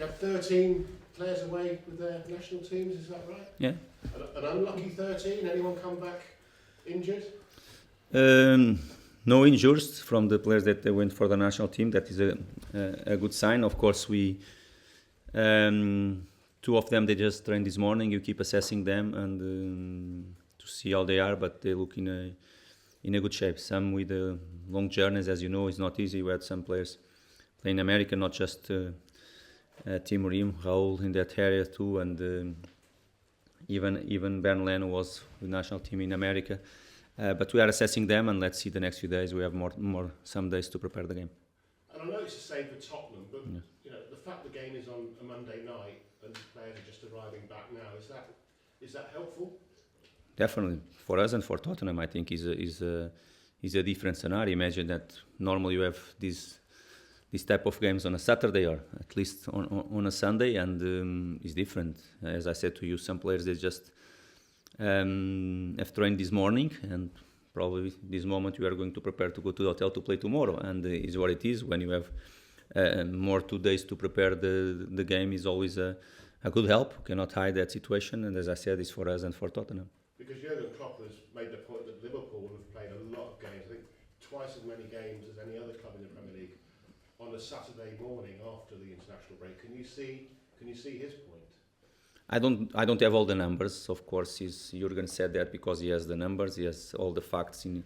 You have 13 players away with their national teams, is that right? Yeah. An unlucky 13? Anyone come back injured? No injuries from the players that went for the national team. That is a good sign. Of course, we two of them they just trained this morning. You keep assessing them and to see how they are, but they look in a good shape. Some with long journeys, as you know, it's not easy. We had some players playing America, not just Tim Ream, Raul in that area too, and even Ben Leno was with national team in America. But we are assessing them, and let's see the next few days. We have some days to prepare the game. And I know it's the same for Tottenham, but you know the fact the game is on a Monday night and the players are just arriving back now, is that helpful? Definitely, for us and for Tottenham, I think is a different scenario. Imagine that normally you have this type of games on a Saturday or at least on a Sunday, and it's different. As I said to you, some players they just have trained this morning, and probably this moment you are going to prepare to go to the hotel to play tomorrow, and is what it is. When you have more 2 days to prepare the game, is always a good help. You cannot hide that situation, and as I said, it's for us and for Tottenham. Because Jurgen Klopp has made the point that Liverpool have played a lot of games, I think twice as many games as any other club in the Premier League, on a Saturday morning after the international break. Can you see his point? I don't have all the numbers. Of course, Jurgen said that because he has the numbers, he has all the facts in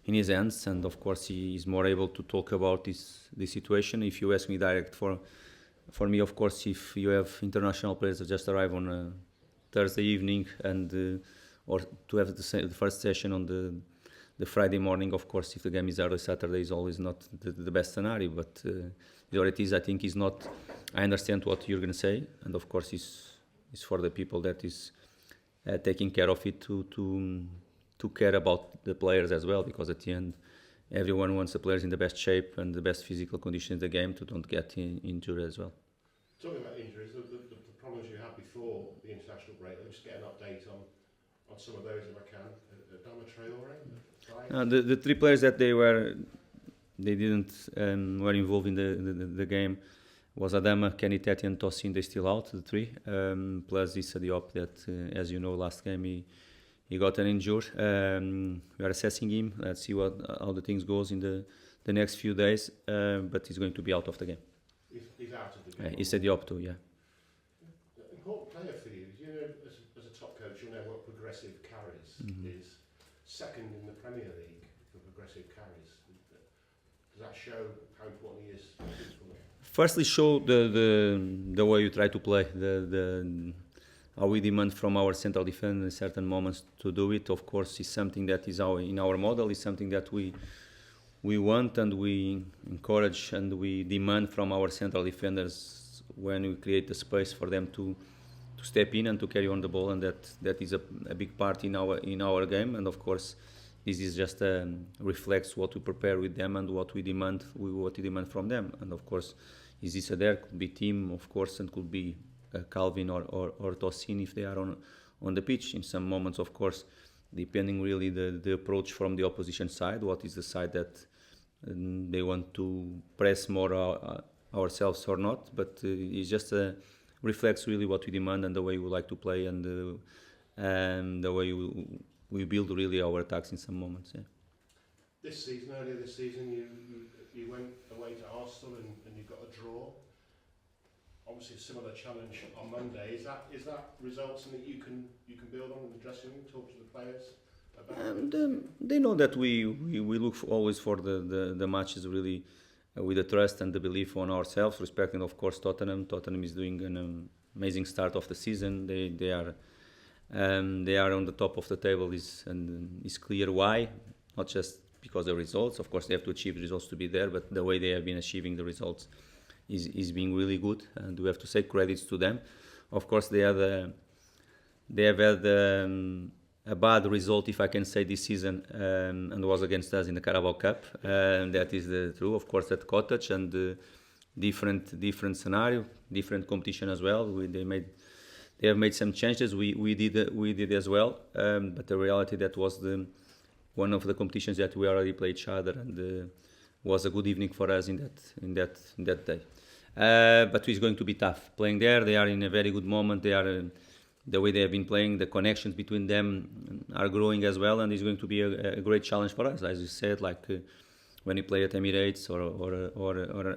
his hands, and of course he is more able to talk about this situation. If you ask me direct, for me, of course, if you have international players that just arrive on a Thursday evening and or to have the first session on the Friday morning, of course, if the game is early Saturday, is always not the best scenario. But what it is, I think, is not. I understand what you're going to say, and of course, it's for the people that is taking care of it to care about the players as well, because at the end, everyone wants the players in the best shape and the best physical conditions in the game to don't get injured as well. Talking about injuries, the problems you had before the international break, let's just get an update on some of those if I can. Adama Traore, the three players that were involved in the game was Adama, Kenny Tete and Tosin. They still out, the three. Plus Issa Diop that, as you know, last game he got an injury. We are assessing him. Let's see how the things goes in the next few days. But he's going to be out of the game. He's out of the game. Issa Diop too, yeah. Important player for you. You know, as a top coach, you know what progressive carries is. Second in the Premier League for progressive carries. Does that show how important he is? Firstly, show the way you try to play, how we demand from our central defender in certain moments to do it. Of course, is something that is in our model. Is something that we want and we encourage and we demand from our central defenders when we create the space for them to step in and to carry on the ball, and that is a big part in our game. And of course, this is just reflects what we prepare with them and what we demand from them. And of course, is this there? Could be Tim, of course, and could be Calvin or Tosin if they are on the pitch. In some moments, of course, depending really the approach from the opposition side, what is the side that they want to press more ourselves or not. But it's just reflects really what we demand and the way we like to play and the way we build really our attacks in some moments. Yeah. Earlier this season, you went away to Arsenal and you got a draw. Obviously, a similar challenge on Monday. Is that results that you can build on in the dressing room? Talk to the players about. They know that we look always for the matches really with the trust and the belief on ourselves, respecting of course Tottenham. Tottenham is doing an amazing start of the season. They are on the top of the table. It's clear why, not just because of the results. Of course, they have to achieve results to be there, but the way they have been achieving the results is being really good, and we have to say credits to them. Of course, they have had a bad result, if I can say, this season, and was against us in the Carabao Cup. That is the true, of course, at Cottage, and different scenario, different competition as well. They have made some changes. We did as well, but the reality that was one of the competitions that we already played each other, and was a good evening for us in that day. But it's going to be tough. Playing there, they are in a very good moment. They are the way they have been playing, the connections between them are growing as well, and it's going to be a great challenge for us. As you said, like when you play at Emirates or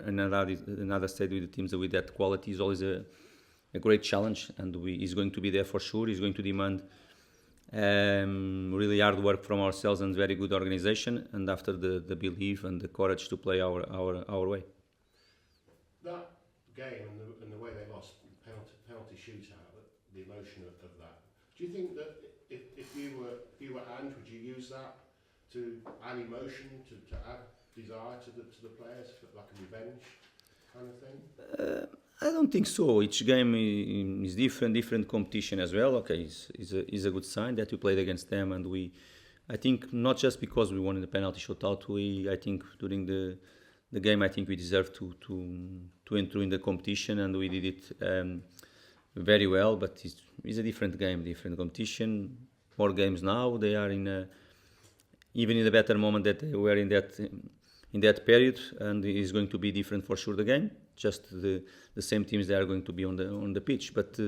another stadium with the teams with that quality is always a great challenge, and he's going to be there for sure. He's going to demand really hard work from ourselves and very good organization, and after the belief and the courage to play our way. That game and the way they lost, penalty shootout, the emotion of that. Do you think that if you were Ange, would you use that to add emotion, to add desire to the players, like a revenge kind of thing? I don't think so. Each game is different competition as well. Okay, it's a good sign that we played against them, and I think not just because we won in the penalty shootout. I think during the game, I think we deserved to enter in the competition, and we did it very well. But it's a different game, different competition. More games now. They are even in a better moment that they were in that period, and it's going to be different for sure. The game, just the same teams that are going to be on the pitch, but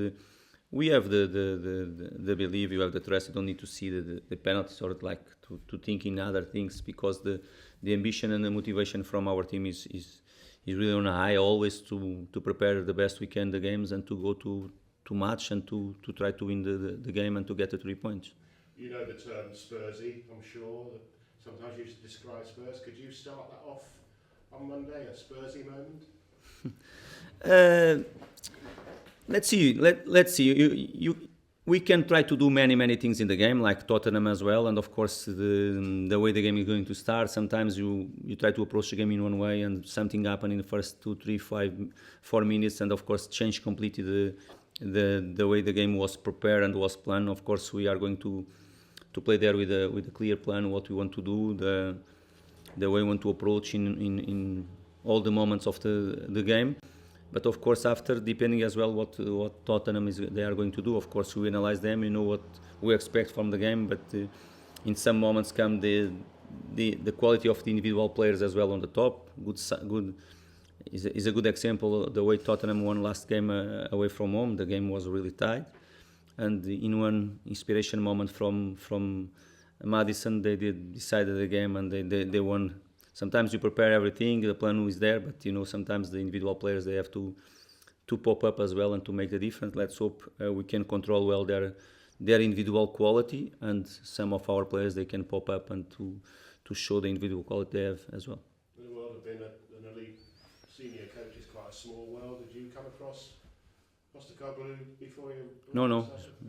we have the belief, you have the trust. You don't need to see the penalties or like to think in other things, because the ambition and the motivation from our team is really on a high, always to prepare the best we can the games and to go to match and to try to win the game and to get the 3 points. You know the term Spursy, I'm sure. Sometimes you describe Spurs. Could you start that off on Monday, a Spursy moment? Let's see. We can try to do many things in the game, like Tottenham as well, and of course the way the game is going to start. Sometimes you try to approach the game in one way, and something happen in the first 2, 3, 5, 4 minutes, and of course change completely the way the game was prepared and was planned. Of course, we are going to play there with a clear plan, what we want to do, the way we want to approach in all the moments of the game. But of course, after, depending as well what Tottenham they are going to do, of course we analyze them, you know what we expect from the game. But in some moments come the quality of the individual players as well on the top. Good is a good example. The way Tottenham won last game away from home, the game was really tight, and in one inspiration moment from Maddison, they decided the game and they won. Sometimes you prepare everything, the plan is there, but you know sometimes the individual players they have to pop up as well and to make the difference. Let's hope we can control well their individual quality, and some of our players they can pop up and to show the individual quality they have as well. The world of being an elite senior coach is quite a small world. Did you come across Postecoglou before you? No.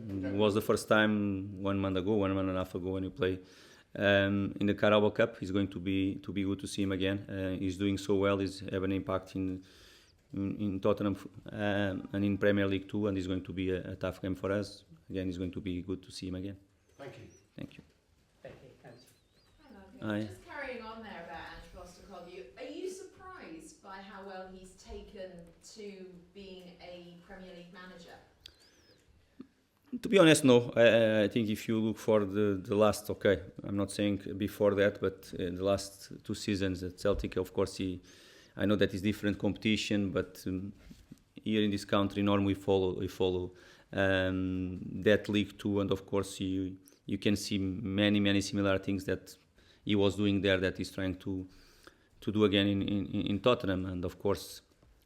It was the first time 1 month ago, 1 month and a half ago when you play. In the Carabao Cup, he's going to be good to see him again. He's doing so well. He's having an impact in Tottenham and in Premier League too, and it's going to be a tough game for us. Again, it's going to be good to see him again. Thank you. Thank you. Hang on, just carrying on there about Ange Postecoglou. Are you surprised by how well he's taken to being a Premier League manager? To be honest, no. I think if you look for the last, I'm not saying before that, but the last 2 seasons at Celtic, of course, I know that it's different competition, but here in this country, normally we follow that league too, and of course you can see many similar things that he was doing there that he's trying to do again in Tottenham, and of course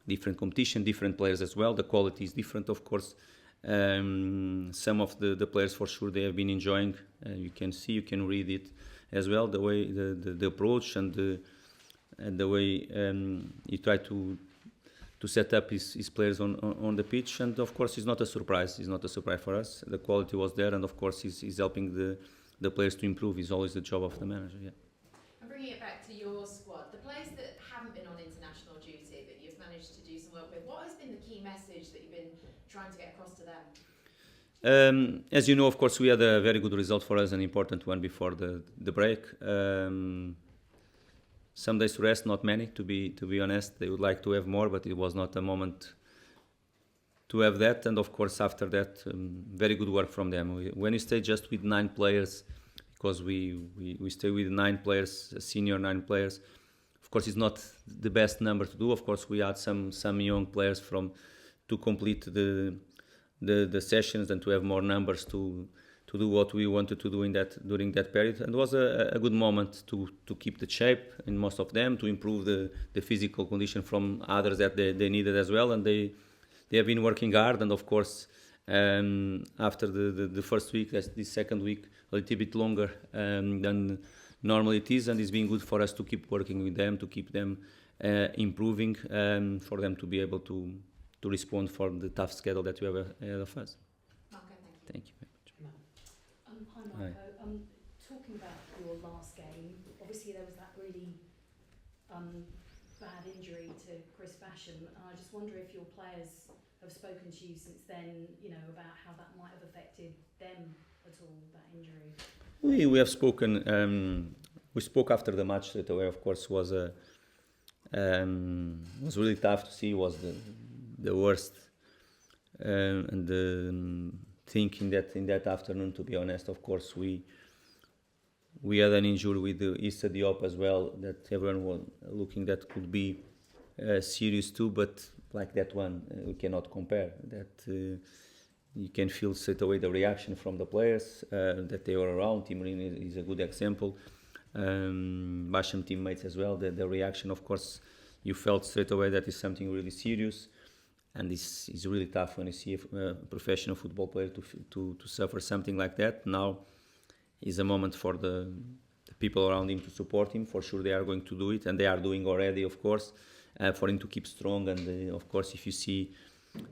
different competition, different players as well. The quality is different, of course. Some of the players for sure they have been enjoying. You can see, you can read it as well. The way the approach and the way he tried to set up his players on the pitch. And of course, it's not a surprise. It's not a surprise for us. The quality was there, and of course, he's helping the players to improve. It's always the job of the manager. Yeah. And bringing it back to your squad, the players that haven't been on international duty that you've managed to do some work with, what has been the key message that you've been trying to get across to them? As you know, of course, we had a very good result for us, an important one before the break. Some days rest, not many, to be honest. They would like to have more, but it was not a moment to have that. And of course, after that, very good work from them. When you stay just with 9 players, because we stay with 9 players, senior 9 players, of course, it's not the best number to do. Of course, we had some young players to complete the sessions and to have more numbers to do what we wanted to do during that period. And it was a good moment to keep the shape in most of them, to improve the physical condition from others that they needed as well. And they have been working hard. And of course, after the first week, this second week, a little bit longer than normally it is, and it's been good for us to keep working with them, to keep them improving, for them to be able to respond for the tough schedule that we have ahead of us. Marco, thank you. Thank you very much. Hi Marco, talking about your last game, obviously there was that really bad injury to Chris Basham, and I just wonder if your players have spoken to you since then, you know, about how that might have affected them at all, that injury. We have spoken. We spoke after the match straight away. Of course, was really tough to see. Was the worst, and thinking that in that afternoon, to be honest, of course we had an injury with the Issa Diop as well that everyone was looking that could be serious too, but like that one we cannot compare. That you can feel straight away the reaction from the players that they were around. Timorin is a good example. Basham teammates as well. The reaction, of course, you felt straight away that is something really serious, and this is really tough when you see a professional football player to suffer something like that. Now is a moment for the people around him to support him. For sure, they are going to do it, and they are doing already, of course, for him to keep strong. And of course, if you see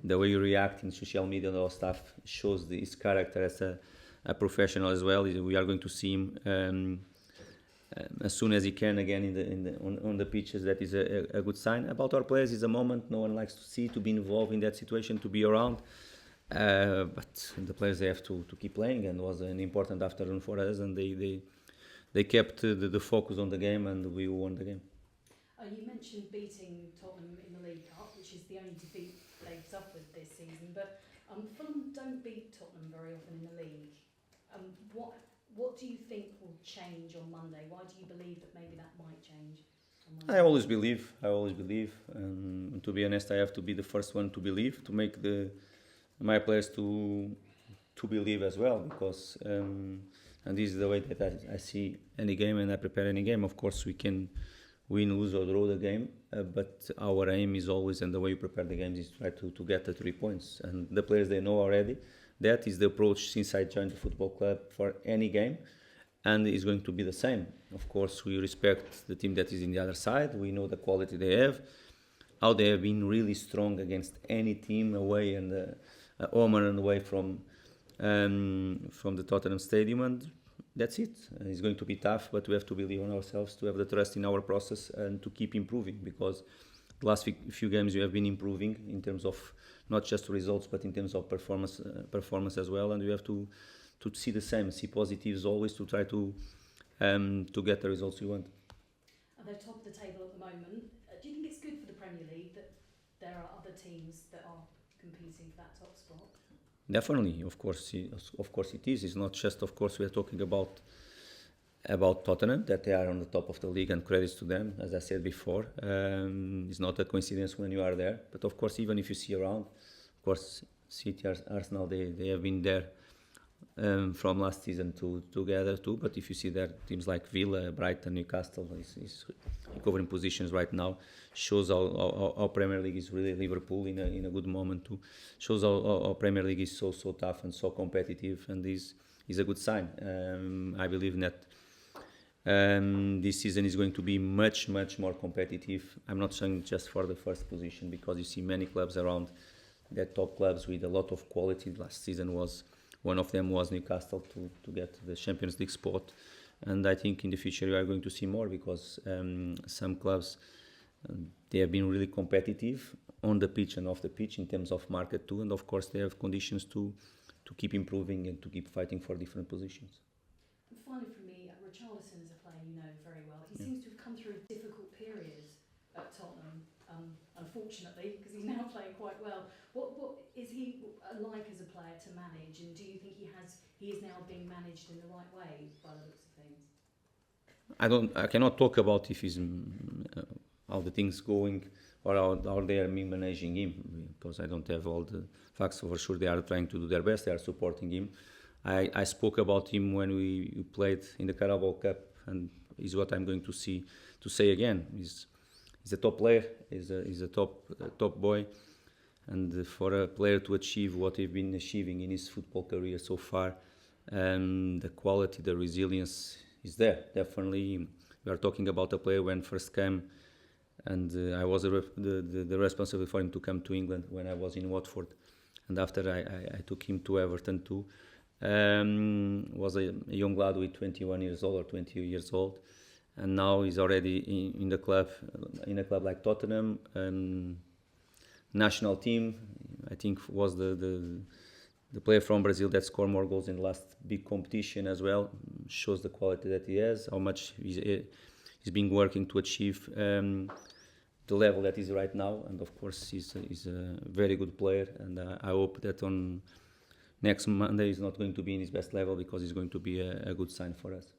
the way you react in social media and all stuff, shows his character as a professional as well. We are going to see him as soon as he can again on the pitches. That is a good sign. About our players, is a moment no one likes to see, to be involved in that situation, to be around. But the players, they have to keep playing, and it was an important afternoon for us, and they kept the focus on the game, and we won the game. You mentioned beating Tottenham in the League Cup, which is the only defeat they've suffered this season, but Fulham don't beat Tottenham very often in the league. What do you think will change on Monday? Why do you believe that maybe that might change on Monday? I always believe, and to be honest, I have to be the first one to believe, to make my players to believe as well, because and this is the way that I see any game, and I prepare any game. Of course, we can win, lose or draw the game, but our aim is always, and the way you prepare the games, is try to get the 3 points. And the players, they know already that is the approach since I joined the football club for any game, and it's going to be the same. Of course, we respect the team that is in the other side. We know the quality they have, how they have been really strong against any team away and home and away from the Tottenham Stadium, and that's it. It's going to be tough, but we have to believe in ourselves, to have the trust in our process, and to keep improving, because the last few games we have been improving in terms of not just results, but in terms of performance as well, and we have to see the same, see positives always, to try to get the results we want. And they're top of the table at the moment. Do you think it's good for the Premier League that there are other teams that are competing for that top spot? Definitely, of course it is. It's not just, of course, we are talking about Tottenham, that they are on the top of the league, and credits to them, as I said before. It's not a coincidence when you are there, but of course, even if you see around, of course, City, Arsenal, they have been there from last season together too. But if you see there, teams like Villa, Brighton, Newcastle is recovering positions right now. Shows how Premier League is really Liverpool in a good moment too. Shows how Premier League is so tough and so competitive, and this is a good sign. I believe that this season is going to be much more competitive. I'm not saying just for the first position, because you see many clubs around that, top clubs with a lot of quality. Last season one of them was Newcastle to get the Champions League spot, and I think in the future we are going to see more, because some clubs, they have been really competitive on the pitch and off the pitch in terms of market too, and of course they have conditions to keep improving and to keep fighting for different positions. And finally for me, Richarlison is a player you know very well. He seems to have come through a difficult period at Tottenham, unfortunately, because he's now playing quite well. What is he like as a player to manage, and do you think he is now being managed in the right way by the looks of things? I cannot talk about if he's how the things going or how they are managing him, because I don't have all the facts. For sure, they are trying to do their best. They are supporting him. I spoke about him when we played in the Carabao Cup, and is what I'm going to say again. He's a top player. He's a top boy, and for a player to achieve what he's been achieving in his football career so far, the quality, the resilience is there. Definitely, we are talking about a player when first came, and I was the responsible for him to come to England when I was in Watford, and after I took him to Everton too. Was a young lad with 21 years old or 20 years old, and now he's already in the club, in a club like Tottenham. National team, I think, was the player from Brazil that scored more goals in the last big competition as well. Shows the quality that he has, how much he's been working to achieve the level that he's right now, and of course he's a very good player, and I hope that on next Monday he's not going to be in his best level, because it's going to be a good sign for us.